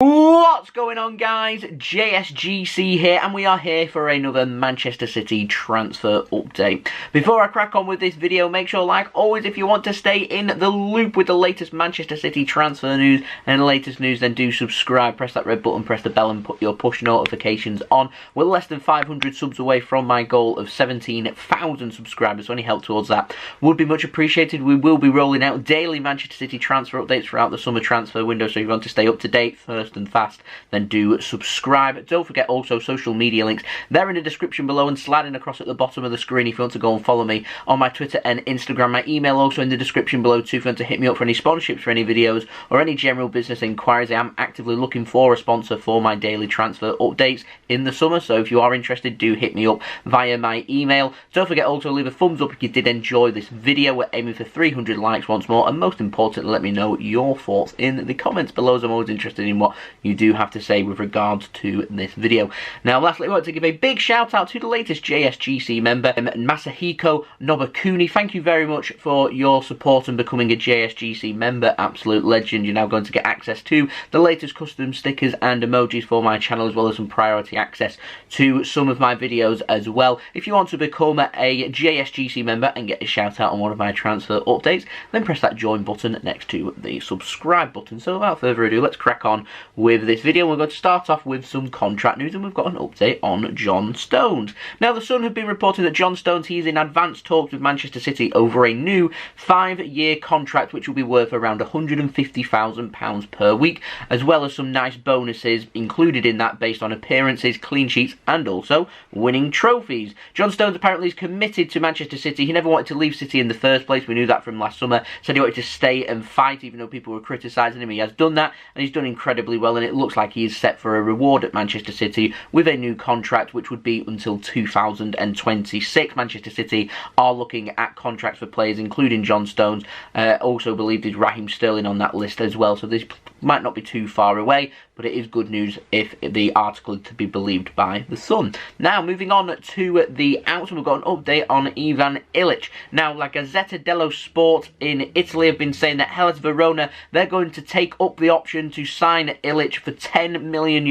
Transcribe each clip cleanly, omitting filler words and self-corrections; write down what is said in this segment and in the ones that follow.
What's going on, guys? JSGC here, and we are here for another Manchester City transfer update. Before I crack on with this video, make sure, like always, if you want to stay in the loop with the latest Manchester City transfer news and the latest news, then do subscribe, press that red button, press the bell, and put your push notifications on. We're less than 500 subs away from my goal of 17,000 subscribers, so any help towards that would be much appreciated. We will be rolling out daily Manchester City transfer updates throughout the summer transfer window, so if you want to stay up to date first and fast, then do subscribe. Don't forget also social media links, they're in the description below and sliding across at the bottom of the screen if you want to go and follow me on my Twitter and Instagram. My email also in the description below too if you want to hit me up for any sponsorships for any videos or any general business inquiries. I am actively looking for a sponsor for my daily transfer updates in the summer, so if you are interested, do hit me up via my email. Don't forget also leave a thumbs up if you did enjoy this video. We're aiming for 300 likes once more, and most importantly, let me know your thoughts in the comments below, as I'm always interested in what you do have to say with regards to this video. Now, lastly, I want to give a big shout out to the latest JSGC member, Masahiko Nobakuni. Thank you very much for your support and becoming a JSGC member. Absolute legend. You're now going to get access to the latest custom stickers and emojis for my channel, as well as some priority access to some of my videos as well. If you want to become a JSGC member and get a shout out on one of my transfer updates, then press that join button next to the subscribe button. So without further ado, let's crack on with this video. We're going to start off with some contract news, and we've got an update on John Stones. Now, the Sun have been reporting that John Stones, he is in advanced talks with Manchester City over a new 5-year contract, which will be worth around £150,000 per week, as well as some nice bonuses included in that based on appearances, clean sheets, and also winning trophies. John Stones apparently is committed to Manchester City. He never wanted to leave City in the first place. We knew that from last summer. Said he wanted to stay and fight, even though people were criticising him. He has done that, and he's done incredibly well, and it looks like he is set for a reward at Manchester City with a new contract which would be until 2026. Manchester City are looking at contracts for players including John Stones. Also believed is Raheem Sterling on that list as well, so this might not be too far away, but it is good news if the article is to be believed by the Sun. Now, moving on to the outs, we've got an update on Ivan Ilic. Now, La Gazetta dello Sport in Italy have been saying that Hellas Verona, they're going to take up the option to sign Ilic for €10 million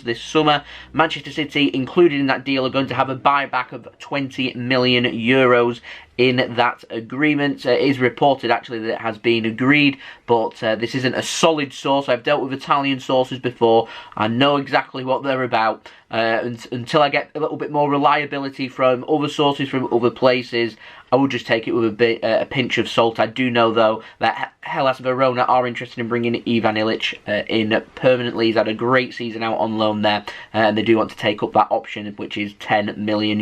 this summer. Manchester City, included in that deal, are going to have a buyback of €20 million in that agreement. It is reported actually that it has been agreed, but this isn't a solid source. I've dealt with Italian sources before. I know exactly what they're about. Until I get a little bit more reliability from other sources from other places, I will just take it with a pinch of salt. I do know, though, that Hellas Verona are interested in bringing Ivan Ilic in permanently. He's had a great season out on loan there, and they do want to take up that option, which is €10 million,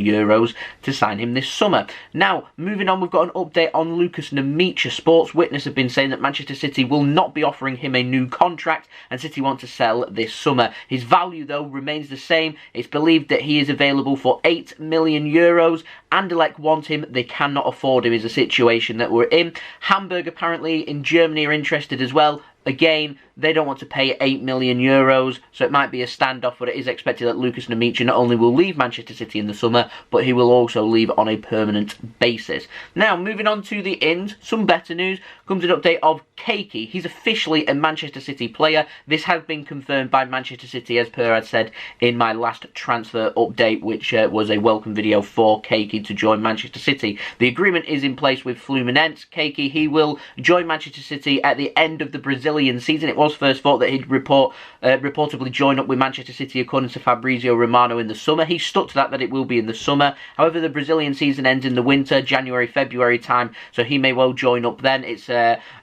to sign him this summer. Now, moving on, we've got an update on Lukas Nmecha. Sports Witness have been saying that Manchester City will not be offering him a new contract, and City want to sell this summer. His value, though, remains the same. It's believed that he is available for €8 million. Anderlecht want him. They cannot afford him, is the situation that we're in. Hamburg, apparently, in Germany are interested as well. Again, they don't want to pay €8 million, so it might be a standoff, but it is expected that Lukas Nmecha not only will leave Manchester City in the summer, but he will also leave on a permanent basis. Now, moving on to the ins, some better news. Comes an update of Kayky. He's officially a Manchester City player. This has been confirmed by Manchester City, as per I said in my last transfer update, which was a welcome video for Kayky to join Manchester City. The agreement is in place with Fluminense. Kayky, he will join Manchester City at the end of the Brazilian season. It was first thought that he'd reportedly join up with Manchester City, according to Fabrizio Romano, in the summer. He stuck to that it will be in the summer. However, the Brazilian season ends in the winter, January, February time, so he may well join up then. It's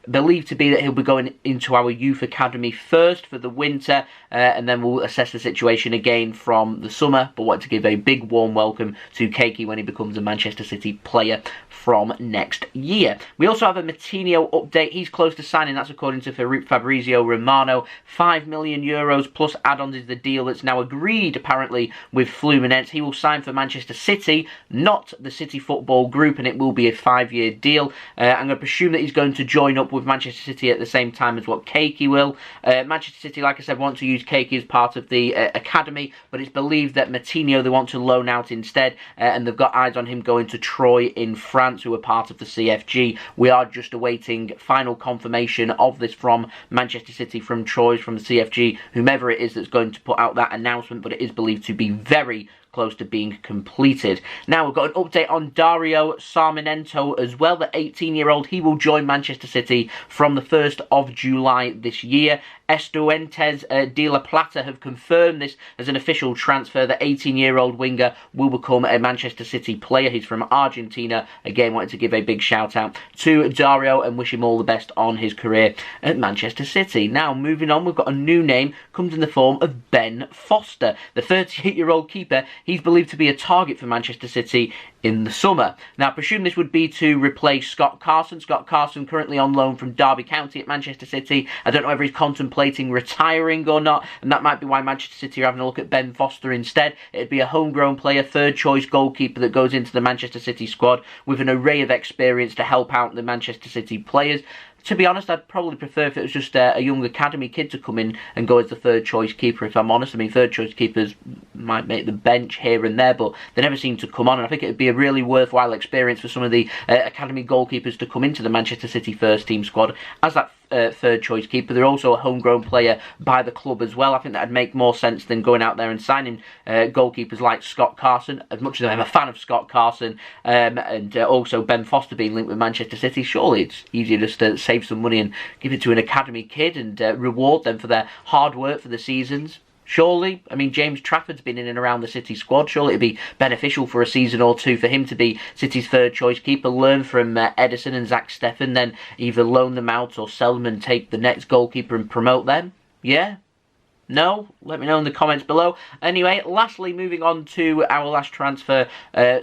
believed to be that he'll be going into our youth academy first for the winter, and then we'll assess the situation again from the summer, but want to give a big warm welcome to Kayky when he becomes a Manchester City player from next year. We also have a Metinho update. He's close to signing, that's according to Fabrizio Romano. €5 million plus add-ons is the deal that's now agreed, apparently, with Fluminense. He will sign for Manchester City, not the City Football Group, and it will be a 5-year deal. I'm going to presume that he's going to join up with Manchester City at the same time as what Kayky will. Manchester City, like I said, want to use Kayky as part of the academy, but it's believed that Metinho they want to loan out instead, and they've got eyes on him going to Troy in France, who are part of the CFG. We are just awaiting final confirmation of this from Manchester City, from Troy, from the CFG, whomever it is that's going to put out that announcement, but it is believed to be very close to being completed. Now we've got an update on Dario Sarmiento as well. The 18-year-old, he will join Manchester City from the 1st of July this year. Estudiantes de Plata have confirmed this as an official transfer. The 18-year-old winger will become a Manchester City player. He's from Argentina. Again, wanted to give a big shout out to Dario and wish him all the best on his career at Manchester City. Now, moving on, we've got a new name, comes in the form of Ben Foster. The 38-year-old keeper, he's believed to be a target for Manchester City in the summer. Now, I presume this would be to replace Scott Carson. Scott Carson currently on loan from Derby County at Manchester City. I don't know whether he's contemplating retiring or not, and that might be why Manchester City are having a look at Ben Foster instead. It'd be a homegrown player, third choice goalkeeper that goes into the Manchester City squad with an array of experience to help out the Manchester City players. To be honest, I'd probably prefer if it was just a young academy kid to come in and go as the third choice keeper, if I'm honest. I mean, third choice keepers might make the bench here and there, but they never seem to come on, and I think it would be a really worthwhile experience for some of the academy goalkeepers to come into the Manchester City first team squad as that third choice keeper. They're also a homegrown player by the club as well. I think that'd make more sense than going out there and signing goalkeepers like Scott Carson. As much as I'm a fan of Scott Carson, and also Ben Foster being linked with Manchester City, surely it's easier just to save some money and give it to an academy kid and reward them for their hard work for the seasons. Surely, I mean, James Trafford's been in and around the City squad. Surely it'd be beneficial for a season or two for him to be City's third choice keeper, learn from Edison and Zach Steffen, then either loan them out or sell them and take the next goalkeeper and promote them. Yeah? No? Let me know in the comments below. Anyway, lastly, moving on to our last transfer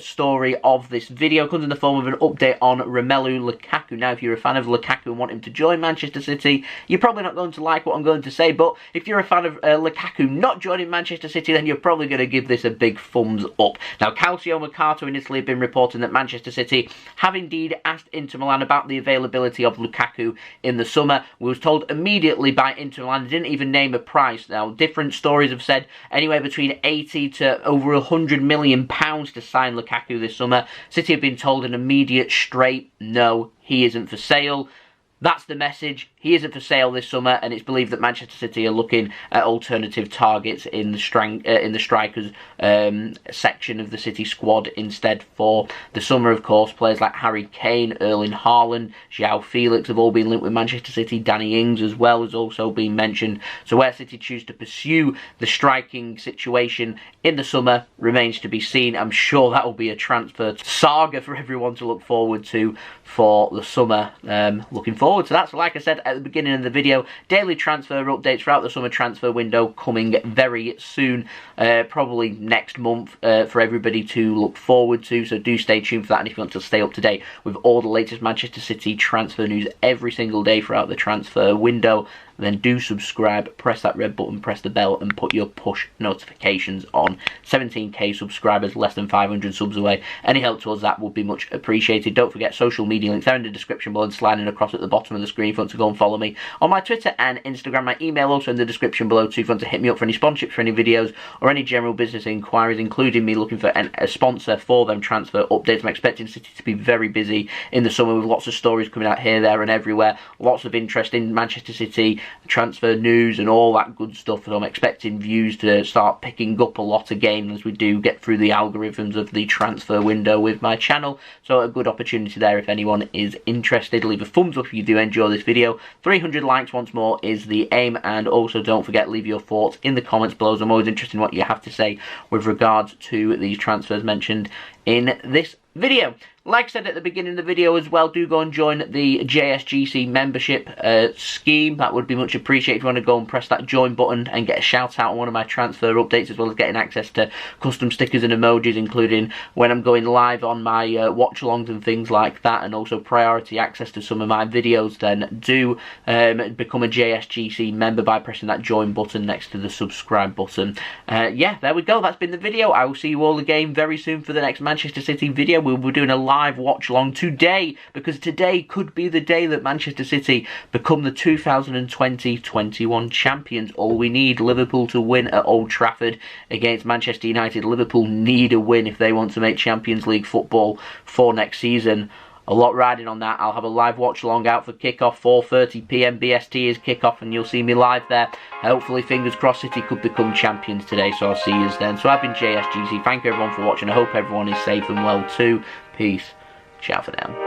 story of this video. Comes in the form of an update on Romelu Lukaku. Now, if you're a fan of Lukaku and want him to join Manchester City, you're probably not going to like what I'm going to say, but if you're a fan of Lukaku not joining Manchester City, then you're probably going to give this a big thumbs up. Now, Calcio Mercato in Italy have been reporting that Manchester City have indeed asked Inter Milan about the availability of Lukaku in the summer. We was told immediately by Inter Milan, they didn't even name a price. Now, different stories have said anywhere between 80 to over £100 million to sign Lukaku this summer. City have been told an immediate straight no, he isn't for sale. That's the message. He isn't for sale this summer, and it's believed that Manchester City are looking at alternative targets in the strikers section of the City squad instead for the summer. Of course, players like Harry Kane, Erling Haaland, João Felix have all been linked with Manchester City. Danny Ings as well has also been mentioned. So where City choose to pursue the striking situation in the summer remains to be seen. I'm sure that will be a transfer saga for everyone to look forward to for the summer. Looking forward to that. So like I said at the beginning of the video, daily transfer updates throughout the summer transfer window coming very soon, probably next month, for everybody to look forward to. So do stay tuned for that, and if you want to stay up to date with all the latest Manchester City transfer news every single day throughout the transfer window, then do subscribe, press that red button, press the bell, and put your push notifications on. 17k subscribers, less than 500 subs away. Any help towards that would be much appreciated. Don't forget social media links are in the description below and sliding across at the bottom of the screen if you want to go and follow me on my Twitter and Instagram. My email also in the description below too if you want to hit me up for any sponsorship for any videos or any general business inquiries, including me looking for a sponsor for them transfer updates. I'm expecting City to be very busy in the summer with lots of stories coming out here, there and everywhere. Lots of interest in Manchester City transfer news and all that good stuff, so I'm expecting views to start picking up a lot again as we do get through the algorithms of the transfer window with my channel. So a good opportunity there if anyone is interested. Leave a thumbs up if you do enjoy this video. 300 likes once more is the aim, and also don't forget, leave your thoughts in the comments below, as I'm always interested in what you have to say with regards to these transfers mentioned in this video. Like I said at the beginning of the video as well, do go and join the JSGC membership scheme. That would be much appreciated if you want to go and press that join button and get a shout out on one of my transfer updates, as well as getting access to custom stickers and emojis, including when I'm going live on my watch-alongs and things like that, and also priority access to some of my videos. Then do become a JSGC member by pressing that join button next to the subscribe button. Yeah, there we go. That's been the video. I will see you all again very soon for the next Manchester City video. we'll be doing a live watch along today, because today could be the day that Manchester City become the 2020-21 champions. All we need, Liverpool to win at Old Trafford against Manchester United. Liverpool need a win if they want to make Champions League football for next season. A lot riding on that. I'll have a live watch along out for kickoff. 4:30 PM BST is kickoff, and you'll see me live there. Hopefully, fingers crossed, City could become champions today, so I'll see you then. So I've been JSGC. Thank you everyone for watching. I hope everyone is safe and well too. Peace. Ciao for now.